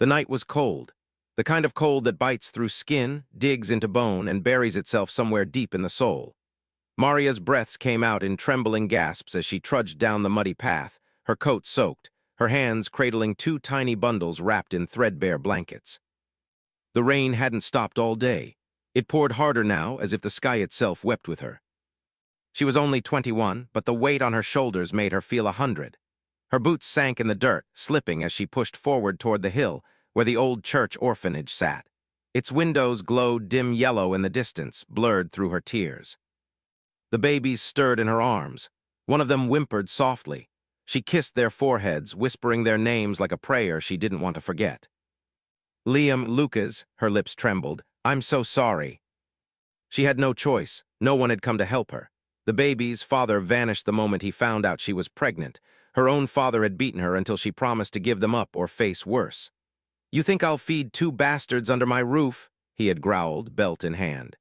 The night was cold, the kind of cold that bites through skin, digs into bone, and buries itself somewhere deep in the soul. Maria's breaths came out in trembling gasps as she trudged down the muddy path, her coat soaked, her hands cradling two tiny bundles wrapped in threadbare blankets. The rain hadn't stopped all day. It poured harder now, as if the sky itself wept with her. She was only 21, but the weight on her shoulders made her feel 100. Her boots sank in the dirt, slipping as she pushed forward toward the hill, where the old church orphanage sat. Its windows glowed dim yellow in the distance, blurred through her tears. The babies stirred in her arms. One of them whimpered softly. She kissed their foreheads, whispering their names like a prayer she didn't want to forget. Liam, Lucas, her lips trembled. I'm so sorry. She had no choice. No one had come to help her. The baby's father vanished the moment he found out she was pregnant. Her own father had beaten her until she promised to give them up or face worse. You think I'll feed two bastards under my roof? He had growled, belt in hand.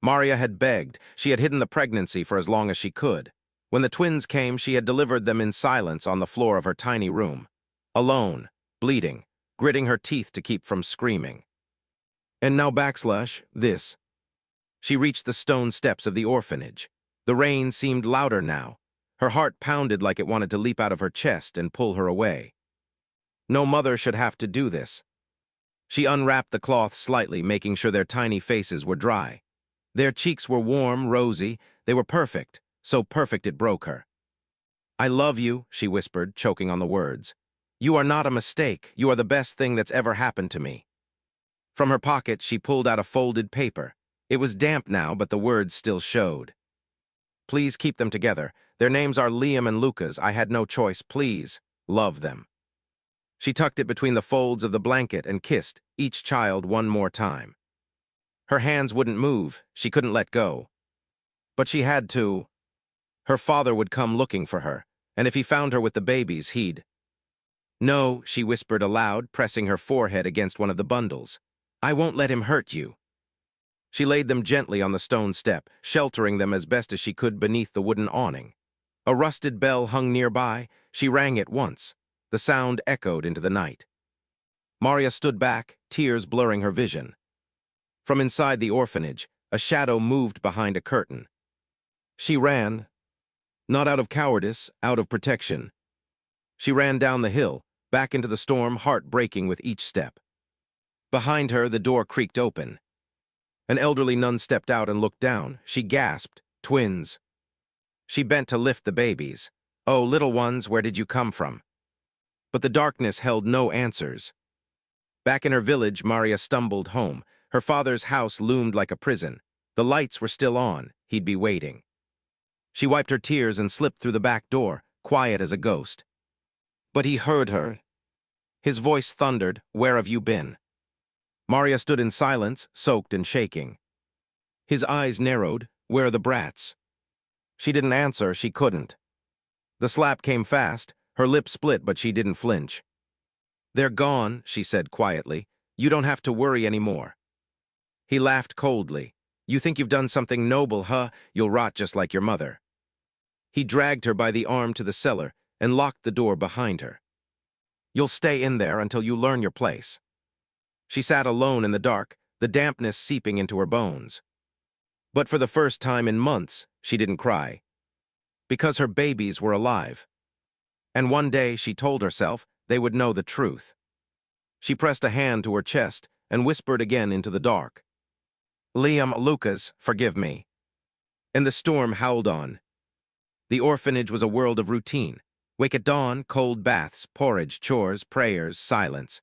Maria had begged. She had hidden the pregnancy for as long as she could. When the twins came, she had delivered them in silence on the floor of her tiny room. Alone, bleeding, gritting her teeth to keep from screaming. And now this. She reached the stone steps of the orphanage. The rain seemed louder now. Her heart pounded like it wanted to leap out of her chest and pull her away. No mother should have to do this. She unwrapped the cloth slightly, making sure their tiny faces were dry. Their cheeks were warm, rosy. They were perfect, so perfect it broke her. I love you, she whispered, choking on the words. You are not a mistake. You are the best thing that's ever happened to me. From her pocket, she pulled out a folded paper. It was damp now, but the words still showed. Please keep them together. Their names are Liam and Lucas. I had no choice. Please, love them. She tucked it between the folds of the blanket and kissed each child one more time. Her hands wouldn't move. She couldn't let go. But she had to. Her father would come looking for her, and if he found her with the babies, he'd... No, she whispered aloud, pressing her forehead against one of the bundles. I won't let him hurt you. She laid them gently on the stone step, sheltering them as best as she could beneath the wooden awning. A rusted bell hung nearby. She rang it once. The sound echoed into the night. Maria stood back, tears blurring her vision. From inside the orphanage, a shadow moved behind a curtain. She ran, not out of cowardice, out of protection. She ran down the hill, back into the storm, heart breaking with each step. Behind her, the door creaked open. An elderly nun stepped out and looked down. She gasped, twins. She bent to lift the babies. Oh, little ones, where did you come from? But the darkness held no answers. Back in her village, Maria stumbled home. Her father's house loomed like a prison. The lights were still on. He'd be waiting. She wiped her tears and slipped through the back door, quiet as a ghost. But he heard her. His voice thundered, "Where have you been?" Maria stood in silence, soaked and shaking. His eyes narrowed. "Where are the brats?" She didn't answer. She couldn't. The slap came fast. Her lips split, but she didn't flinch. "They're gone," she said quietly. "You don't have to worry anymore." He laughed coldly. "You think you've done something noble, huh? You'll rot just like your mother." He dragged her by the arm to the cellar and locked the door behind her. "You'll stay in there until you learn your place." She sat alone in the dark, the dampness seeping into her bones. But for the first time in months, she didn't cry. Because her babies were alive. And one day, she told herself, they would know the truth. She pressed a hand to her chest and whispered again into the dark. "Liam, Lucas, forgive me." And the storm howled on. The orphanage was a world of routine. Wake at dawn, cold baths, porridge, chores, prayers, silence.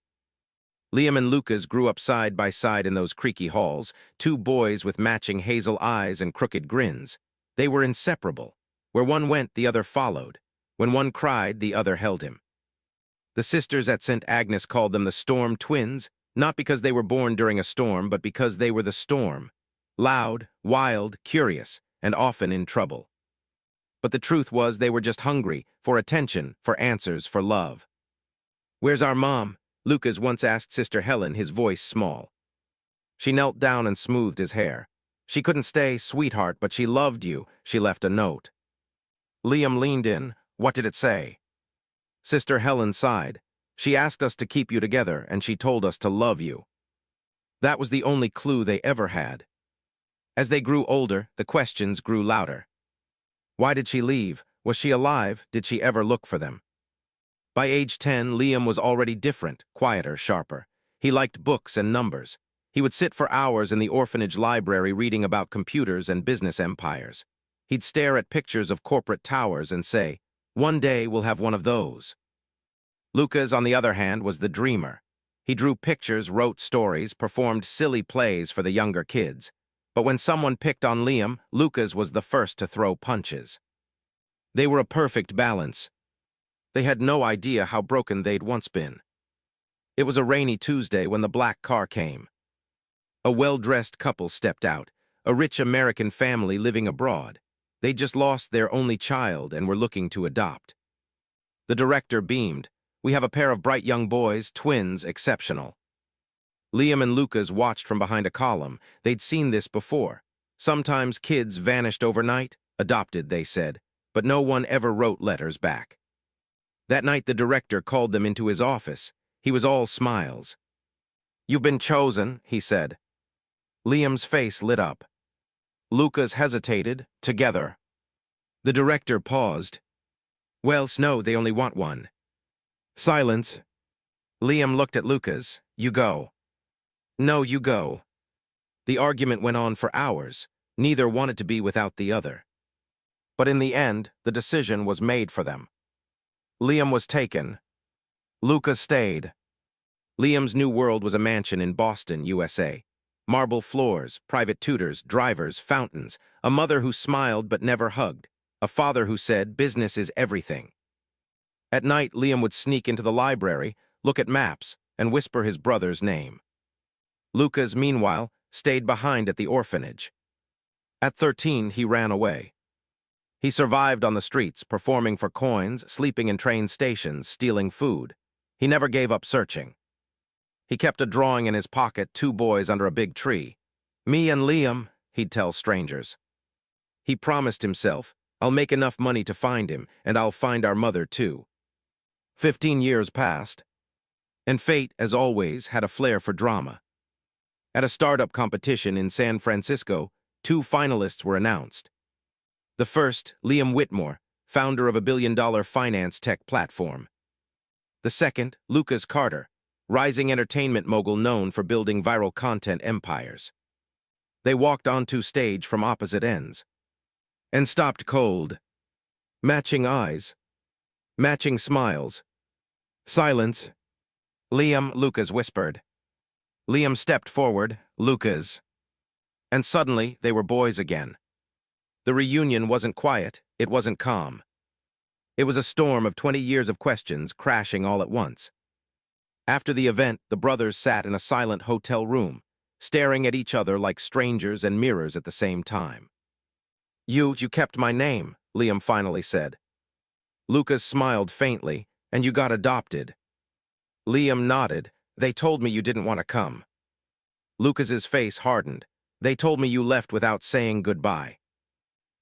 Liam and Lucas grew up side by side in those creaky halls, two boys with matching hazel eyes and crooked grins. They were inseparable. Where one went, the other followed. When one cried, the other held him. The sisters at St. Agnes called them the Storm Twins, not because they were born during a storm, but because they were the storm. Loud, wild, curious, and often in trouble. But the truth was they were just hungry, for attention, for answers, for love. "Where's our mom?" Lucas once asked Sister Helen, his voice small. She knelt down and smoothed his hair. "She couldn't stay, sweetheart, but she loved you. She left a note." Liam leaned in. "What did it say?" Sister Helen sighed. She asked us to keep you together, and she told us to love you. That was the only clue they ever had. As they grew older, the questions grew louder. Why did she leave? Was she alive? Did she ever look for them? By age 10, Liam was already different, quieter, sharper. He liked books and numbers. He would sit for hours in the orphanage library reading about computers and business empires. He'd stare at pictures of corporate towers and say, "One day we'll have one of those." Lucas, on the other hand, was the dreamer. He drew pictures, wrote stories, performed silly plays for the younger kids. But when someone picked on Liam, Lucas was the first to throw punches. They were a perfect balance. They had no idea how broken they'd once been. It was a rainy Tuesday when the black car came. A well-dressed couple stepped out, a rich American family living abroad. They'd just lost their only child and were looking to adopt. The director beamed. "We have a pair of bright young boys, twins, exceptional." Liam and Lucas watched from behind a column. They'd seen this before. Sometimes kids vanished overnight, adopted, they said, but no one ever wrote letters back. That night the director called them into his office. He was all smiles. "You've been chosen," he said. Liam's face lit up. Lucas hesitated. "Together." The director paused. "Well, no, they only want one." Silence. Liam looked at Lucas. "You go." "No, you go." The argument went on for hours. Neither wanted to be without the other. But in the end, the decision was made for them. Liam was taken. Lucas stayed. Liam's new world was a mansion in Boston, USA. Marble floors, private tutors, drivers, fountains, a mother who smiled but never hugged, a father who said, "Business is everything." At night, Liam would sneak into the library, look at maps, and whisper his brother's name. Lucas, meanwhile, stayed behind at the orphanage. At 13, he ran away. He survived on the streets, performing for coins, sleeping in train stations, stealing food. He never gave up searching. He kept a drawing in his pocket, two boys under a big tree. "Me and Liam," he'd tell strangers. He promised himself, "I'll make enough money to find him, and I'll find our mother too." 15 years passed, and fate, as always, had a flair for drama. At a startup competition in San Francisco, two finalists were announced. The first, Liam Whitmore, founder of a billion-dollar finance tech platform. The second, Lucas Carter, rising entertainment mogul known for building viral content empires. They walked onto stage from opposite ends and stopped cold. Matching eyes, matching smiles. Silence. "Liam," Lucas whispered. Liam stepped forward. "Lucas." And suddenly, they were boys again. The reunion wasn't quiet, it wasn't calm. It was a storm of 20 years of questions crashing all at once. After the event, the brothers sat in a silent hotel room, staring at each other like strangers and mirrors at the same time. You kept my name," Liam finally said. Lucas smiled faintly. "And you got adopted." Liam nodded. "They told me you didn't want to come." Lucas's face hardened. "They told me you left without saying goodbye."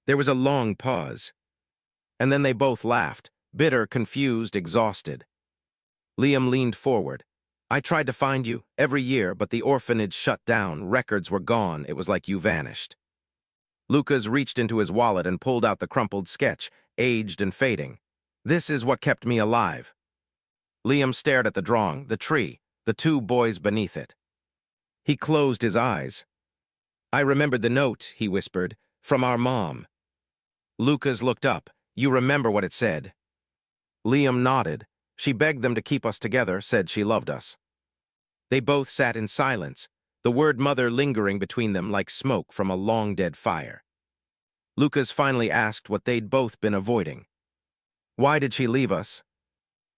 There was a long pause. And then they both laughed, bitter, confused, exhausted. Liam leaned forward. "I tried to find you every year, but the orphanage shut down, records were gone, it was like you vanished." Lucas reached into his wallet and pulled out the crumpled sketch, aged and fading. "This is what kept me alive." Liam stared at the drawing, the tree, the two boys beneath it. He closed his eyes. "I remembered the note," he whispered, "from our mom." Lucas looked up. "You remember what it said?" Liam nodded. "She begged them to keep us together, said she loved us." They both sat in silence, the word mother lingering between them like smoke from a long-dead fire. Lucas finally asked what they'd both been avoiding. Why did she leave us?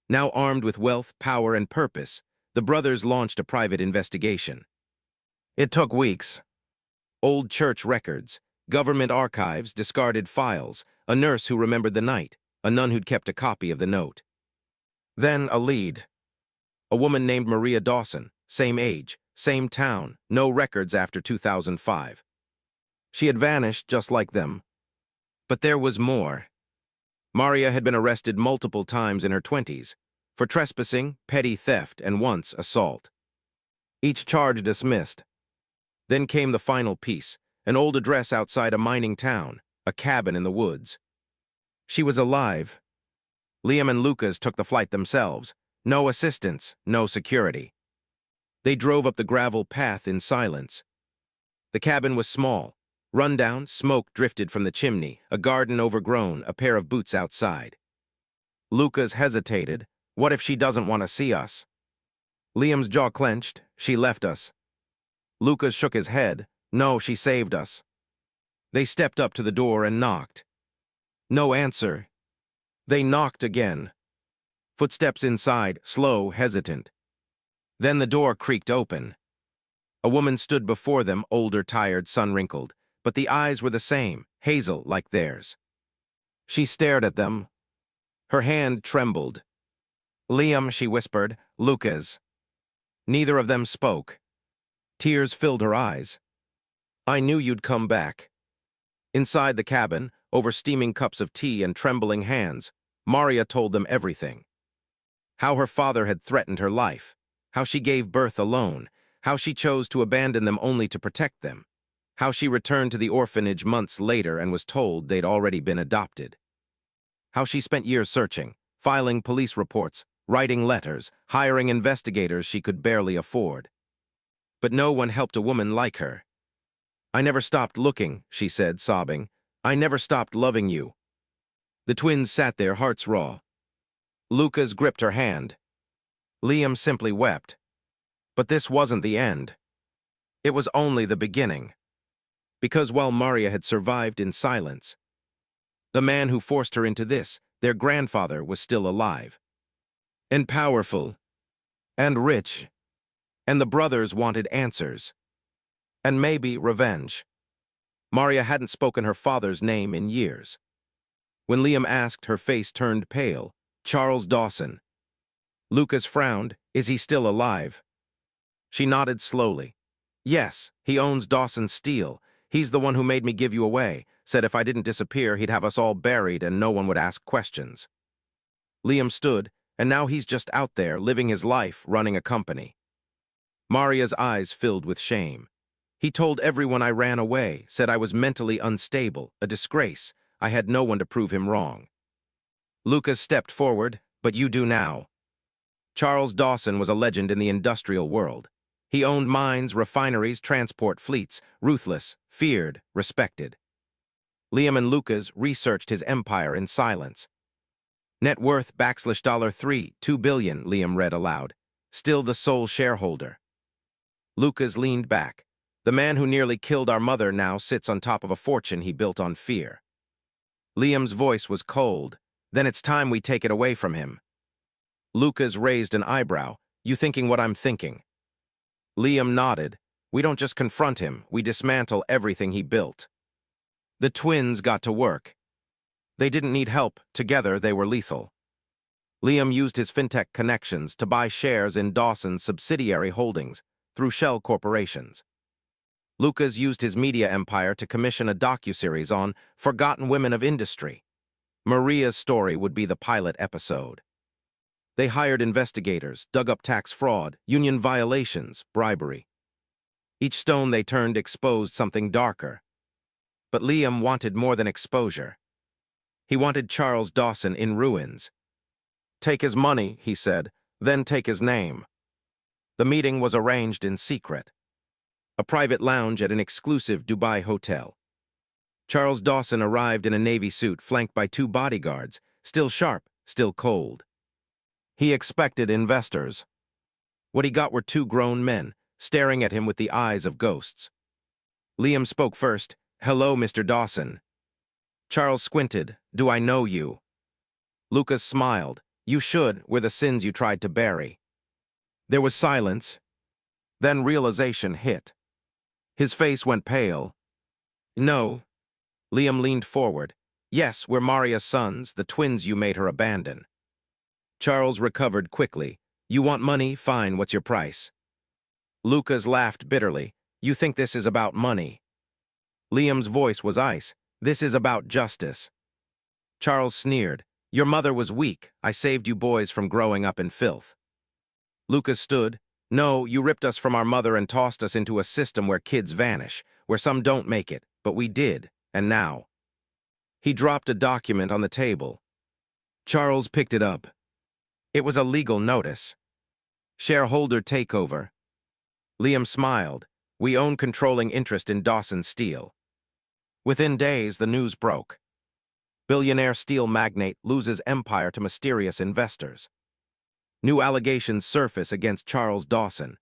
Now armed with wealth, power, and purpose, the brothers launched a private investigation. It took weeks. Old church records, government archives, discarded files, a nurse who remembered the night, a nun who'd kept a copy of the note. Then a lead. A woman named Maria Dawson, same age, same town, no records after 2005. She had vanished just like them. But there was more. Maria had been arrested multiple times in her 20s. for trespassing, petty theft, and once assault. Each charge dismissed. Then came the final piece, an old address outside a mining town, a cabin in the woods. She was alive. Liam and Lucas took the flight themselves. No assistance, no security. They drove up the gravel path in silence. The cabin was small. Rundown, smoke drifted from the chimney, a garden overgrown, a pair of boots outside. Lucas hesitated. What if she doesn't want to see us? Liam's jaw clenched. She left us. Lucas shook his head. No, she saved us. They stepped up to the door and knocked. No answer. They knocked again. Footsteps inside, slow, hesitant. Then the door creaked open. A woman stood before them, older, tired, sun-wrinkled, but the eyes were the same, hazel like theirs. She stared at them. Her hand trembled. Liam, she whispered, Lucas. Neither of them spoke. Tears filled her eyes. I knew you'd come back. Inside the cabin, over steaming cups of tea and trembling hands, Maria told them everything. How her father had threatened her life, how she gave birth alone, how she chose to abandon them only to protect them, how she returned to the orphanage months later and was told they'd already been adopted, how she spent years searching, filing police reports, writing letters, hiring investigators she could barely afford. But no one helped a woman like her. I never stopped looking, she said, sobbing. I never stopped loving you. The twins sat there, hearts raw. Lucas gripped her hand. Liam simply wept. But this wasn't the end. It was only the beginning. Because while Maria had survived in silence, the man who forced her into this, their grandfather, was still alive. And powerful. And rich. And the brothers wanted answers. And maybe revenge. Maria hadn't spoken her father's name in years. When Liam asked, her face turned pale. Charles Dawson. Lucas frowned. Is he still alive? She nodded slowly. Yes, he owns Dawson Steel. He's the one who made me give you away, said if I didn't disappear, he'd have us all buried and no one would ask questions. Liam stood, and now he's just out there, living his life, running a company. Maria's eyes filled with shame. He told everyone I ran away, said I was mentally unstable, a disgrace. I had no one to prove him wrong. Lucas stepped forward. But you do now. Charles Dawson was a legend in the industrial world. He owned mines, refineries, transport fleets, ruthless, feared, respected. Liam and Lucas researched his empire in silence. Net worth $2 billion, Liam read aloud. Still the sole shareholder. Lucas leaned back. The man who nearly killed our mother now sits on top of a fortune he built on fear. Liam's voice was cold. Then it's time we take it away from him. Lucas raised an eyebrow. You thinking what I'm thinking? Liam nodded. We don't just confront him, we dismantle everything he built. The twins got to work. They didn't need help. Together, they were lethal. Liam used his fintech connections to buy shares in Dawson's subsidiary holdings through shell corporations. Lucas used his media empire to commission a docuseries on forgotten women of industry. Maria's story would be the pilot episode. They hired investigators, dug up tax fraud, union violations, bribery. Each stone they turned exposed something darker. But Liam wanted more than exposure. He wanted Charles Dawson in ruins. Take his money, he said, then take his name. The meeting was arranged in secret. A private lounge at an exclusive Dubai hotel. Charles Dawson arrived in a navy suit flanked by 2 bodyguards, still sharp, still cold. He expected investors. What he got were 2 grown men, staring at him with the eyes of ghosts. Liam spoke first. Hello, Mr. Dawson. Charles squinted. Do I know you? Lucas smiled. You should, we're the sins you tried to bury. There was silence. Then realization hit. His face went pale. No. Liam leaned forward. Yes, we're Maria's sons, the twins you made her abandon. Charles recovered quickly. You want money? Fine, what's your price? Lucas laughed bitterly. You think this is about money? Liam's voice was ice. This is about justice. Charles sneered. Your mother was weak. I saved you boys from growing up in filth. Lucas stood. No, you ripped us from our mother and tossed us into a system where kids vanish, where some don't make it, but we did, and now. He dropped a document on the table. Charles picked it up. It was a legal notice. Shareholder takeover. Liam smiled. We own controlling interest in Dawson Steel. Within days, the news broke. Billionaire steel magnate loses empire to mysterious investors. New allegations surface against Charles Dawson.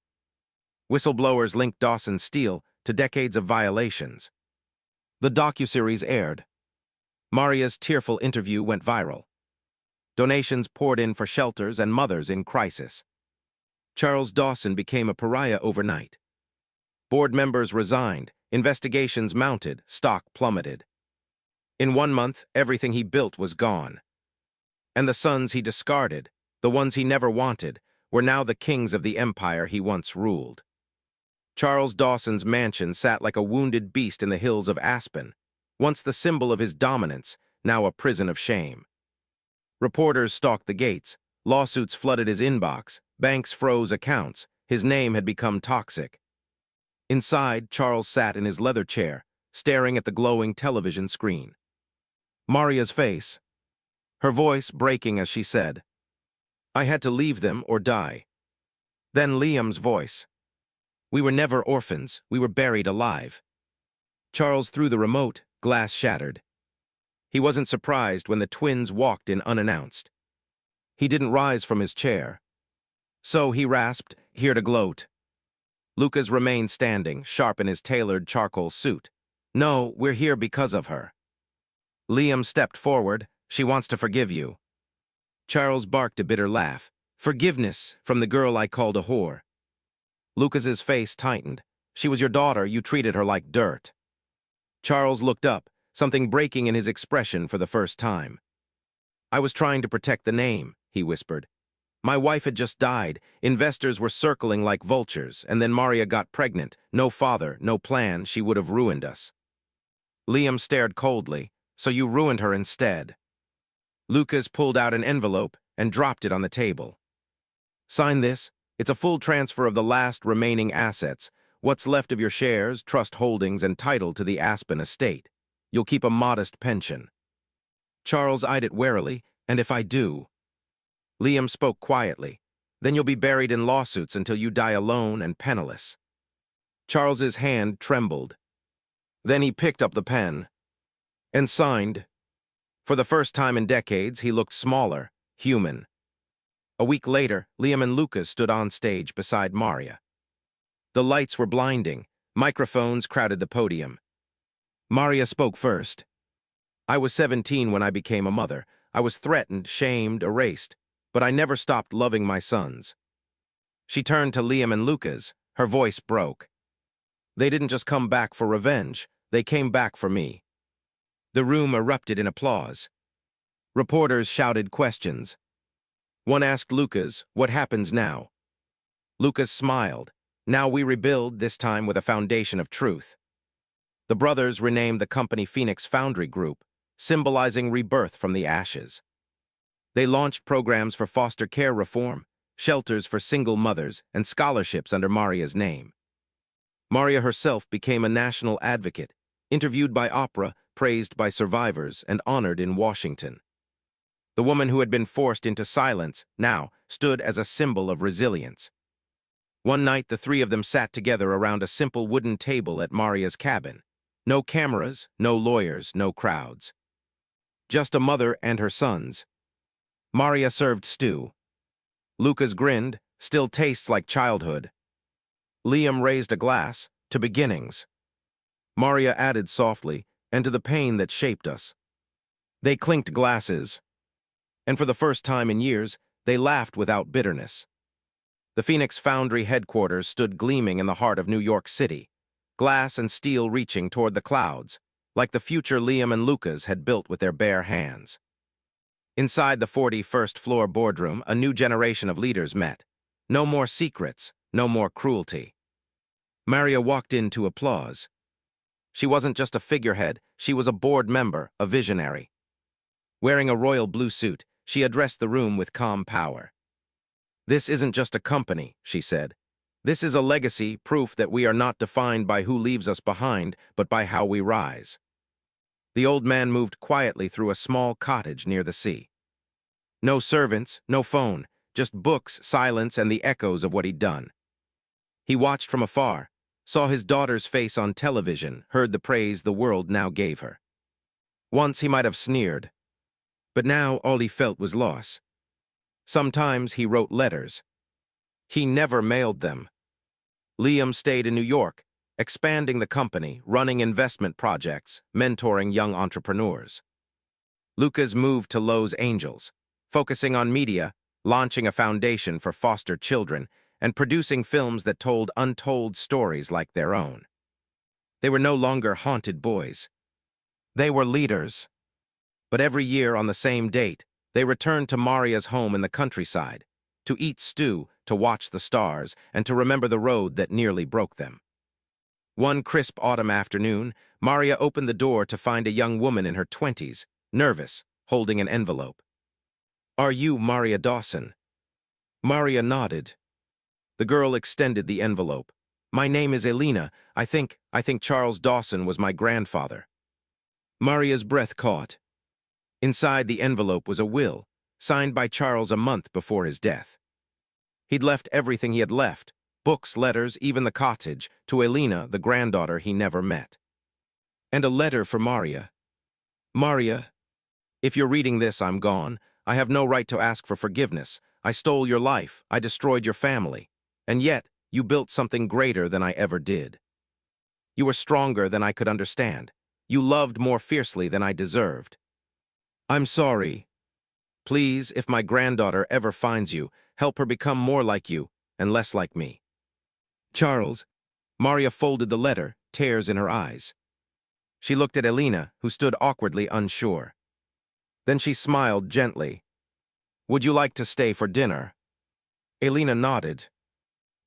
Whistleblowers link Dawson Steel to decades of violations. The docuseries aired. Maria's tearful interview went viral. Donations poured in for shelters and mothers in crisis. Charles Dawson became a pariah overnight. Board members resigned, investigations mounted, stock plummeted. In 1 month, everything he built was gone. And the sons he discarded, the ones he never wanted, were now the kings of the empire he once ruled. Charles Dawson's mansion sat like a wounded beast in the hills of Aspen, once the symbol of his dominance, now a prison of shame. Reporters stalked the gates, lawsuits flooded his inbox, banks froze accounts, his name had become toxic. Inside, Charles sat in his leather chair, staring at the glowing television screen. Maria's face, her voice breaking as she said, I had to leave them or die. Then Liam's voice. We were never orphans, we were buried alive. Charles threw the remote, glass shattered. He wasn't surprised when the twins walked in unannounced. He didn't rise from his chair. So he rasped, here to gloat. Lucas remained standing, sharp in his tailored charcoal suit. No, we're here because of her. Liam stepped forward. She wants to forgive you. Charles barked a bitter laugh. Forgiveness from the girl I called a whore. Lucas's face tightened. She was your daughter, you treated her like dirt. Charles looked up, something breaking in his expression for the first time. I was trying to protect the name, he whispered. My wife had just died, investors were circling like vultures, and then Maria got pregnant. No father, no plan, she would have ruined us. Liam stared coldly. So you ruined her instead. Lucas pulled out an envelope and dropped it on the table. Sign this. It's a full transfer of the last remaining assets, what's left of your shares, trust holdings, and title to the Aspen estate. You'll keep a modest pension. Charles eyed it warily, and if I do... Liam spoke quietly. Then you'll be buried in lawsuits until you die alone and penniless. Charles's hand trembled. Then he picked up the pen and signed. For the first time in decades, he looked smaller, human. A week later, Liam and Lucas stood on stage beside Maria. The lights were blinding. Microphones crowded the podium. Maria spoke first. I was 17 when I became a mother. I was threatened, shamed, erased, but I never stopped loving my sons. She turned to Liam and Lucas. Her voice broke. They didn't just come back for revenge. They came back for me. The room erupted in applause. Reporters shouted questions. One asked Lucas, what happens now? Lucas smiled. Now we rebuild, this time with a foundation of truth. The brothers renamed the company Phoenix Foundry Group, symbolizing rebirth from the ashes. They launched programs for foster care reform, shelters for single mothers, and scholarships under Maria's name. Maria herself became a national advocate, interviewed by Oprah, praised by survivors, and honored in Washington. The woman who had been forced into silence now stood as a symbol of resilience. One night, the three of them sat together around a simple wooden table at Maria's cabin. No cameras, no lawyers, no crowds. Just a mother and her sons. Maria served stew. Lucas grinned, still tastes like childhood. Liam raised a glass, to beginnings. Maria added softly, and to the pain that shaped us. They clinked glasses. And for the first time in years, they laughed without bitterness. The Phoenix Foundry headquarters stood gleaming in the heart of New York City, glass and steel reaching toward the clouds, like the future Liam and Lucas had built with their bare hands. Inside the 41st floor boardroom, a new generation of leaders met. No more secrets, no more cruelty. Maria walked in to applause. She wasn't just a figurehead, she was a board member, a visionary. Wearing a royal blue suit, she addressed the room with calm power. "This isn't just a company," she said. "This is a legacy, proof that we are not defined by who leaves us behind, but by how we rise." The old man moved quietly through a small cottage near the sea. No servants, no phone, just books, silence, and the echoes of what he'd done. He watched from afar, saw his daughter's face on television, heard the praise the world now gave her. Once he might have sneered, but now all he felt was loss. Sometimes he wrote letters. He never mailed them. Liam stayed in New York, expanding the company, running investment projects, mentoring young entrepreneurs. Lucas moved to Los Angeles, focusing on media, launching a foundation for foster children, and producing films that told untold stories like their own. They were no longer haunted boys. They were leaders. But every year on the same date, they returned to Maria's home in the countryside, to eat stew, to watch the stars, and to remember the road that nearly broke them. One crisp autumn afternoon, Maria opened the door to find a young woman in her 20s, nervous, holding an envelope. "Are you Maria Dawson?" Maria nodded. The girl extended the envelope. "My name is Elena. I think Charles Dawson was my grandfather." Maria's breath caught. Inside the envelope was a will, signed by Charles a month before his death. He'd left everything he had left, books, letters, even the cottage, to Elena, the granddaughter he never met. And a letter for Maria. "Maria, if you're reading this, I'm gone. I have no right to ask for forgiveness. I stole your life. I destroyed your family. And yet, you built something greater than I ever did. You were stronger than I could understand. You loved more fiercely than I deserved. I'm sorry. Please, if my granddaughter ever finds you, help her become more like you and less like me. Charles." Maria folded the letter, tears in her eyes. She looked at Elena, who stood awkwardly unsure. Then she smiled gently. "Would you like to stay for dinner?" Elena nodded.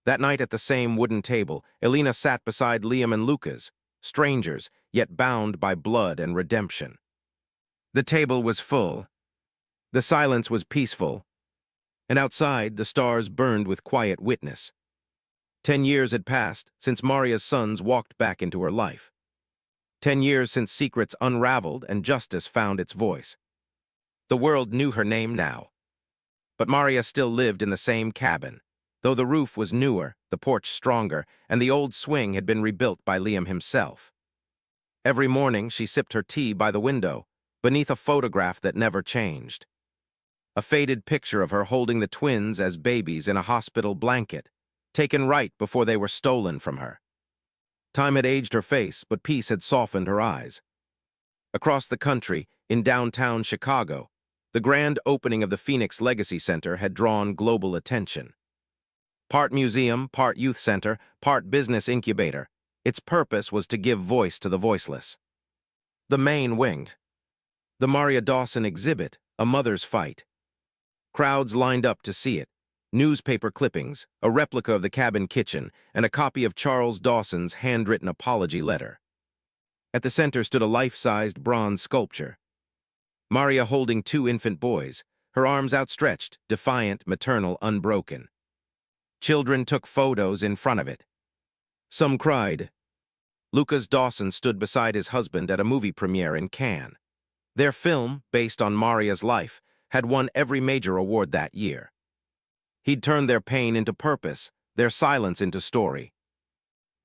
That night at the same wooden table, Elena sat beside Liam and Lucas, strangers, yet bound by blood and redemption. The table was full. The silence was peaceful. And outside, the stars burned with quiet witness. 10 years had passed since Maria's sons walked back into her life. 10 years since secrets unraveled and justice found its voice. The world knew her name now. But Maria still lived in the same cabin, though the roof was newer, the porch stronger, and the old swing had been rebuilt by Liam himself. Every morning she sipped her tea by the window, beneath a photograph that never changed. A faded picture of her holding the twins as babies in a hospital blanket, taken right before they were stolen from her. Time had aged her face, but peace had softened her eyes. Across the country, in downtown Chicago, the grand opening of the Phoenix Legacy Center had drawn global attention. Part museum, part youth center, part business incubator, its purpose was to give voice to the voiceless. The main winged. The Maria Dawson exhibit, A Mother's Fight. Crowds lined up to see it. Newspaper clippings, a replica of the cabin kitchen, and a copy of Charles Dawson's handwritten apology letter. At the center stood a life-sized bronze sculpture. Maria holding 2 infant boys, her arms outstretched, defiant, maternal, unbroken. Children took photos in front of it. Some cried. Lucas Dawson stood beside his husband at a movie premiere in Cannes. Their film, based on Maria's life, had won every major award that year. He'd turned their pain into purpose, their silence into story.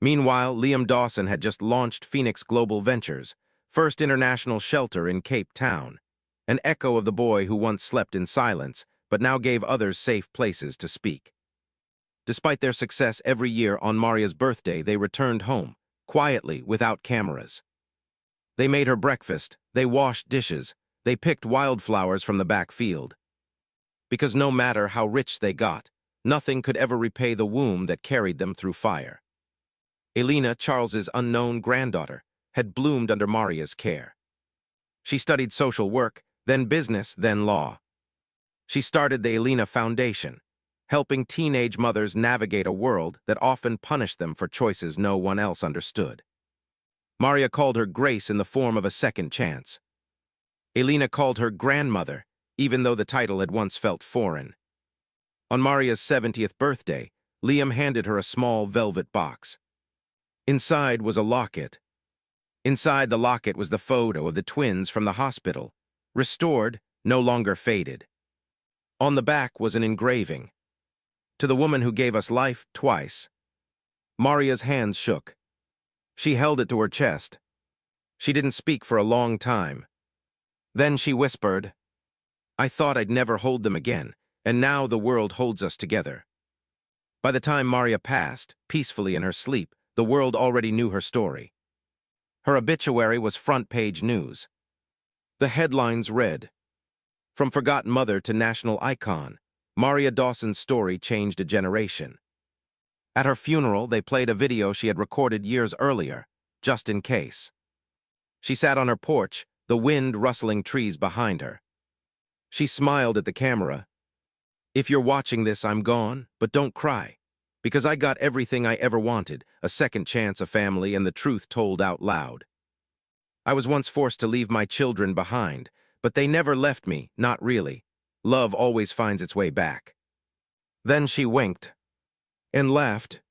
Meanwhile, Liam Dawson had just launched Phoenix Global Ventures, first international shelter in Cape Town, an echo of the boy who once slept in silence, but now gave others safe places to speak. Despite their success every year on Maria's birthday, they returned home, quietly, without cameras. They made her breakfast, they washed dishes, they picked wildflowers from the back field. Because no matter how rich they got, nothing could ever repay the womb that carried them through fire. Elena, Charles's unknown granddaughter, had bloomed under Maria's care. She studied social work, then business, then law. She started the Elena Foundation, helping teenage mothers navigate a world that often punished them for choices no one else understood. Maria called her grace in the form of a second chance. Elena called her grandmother, even though the title had once felt foreign. On Maria's 70th birthday, Liam handed her a small velvet box. Inside was a locket. Inside the locket was the photo of the twins from the hospital, restored, no longer faded. On the back was an engraving. To the woman who gave us life twice. Maria's hands shook. She held it to her chest. She didn't speak for a long time. Then she whispered, "I thought I'd never hold them again, and now the world holds us together." By the time Maria passed, peacefully in her sleep, the world already knew her story. Her obituary was front-page news. The headlines read, "From forgotten mother to national icon, Maria Dawson's story changed a generation." At her funeral, they played a video she had recorded years earlier, just in case. She sat on her porch, the wind rustling trees behind her. She smiled at the camera. "If you're watching this, I'm gone, but don't cry. Because I got everything I ever wanted, a second chance, a family, and the truth told out loud. I was once forced to leave my children behind, but they never left me, not really. Love always finds its way back." Then she winked and laughed.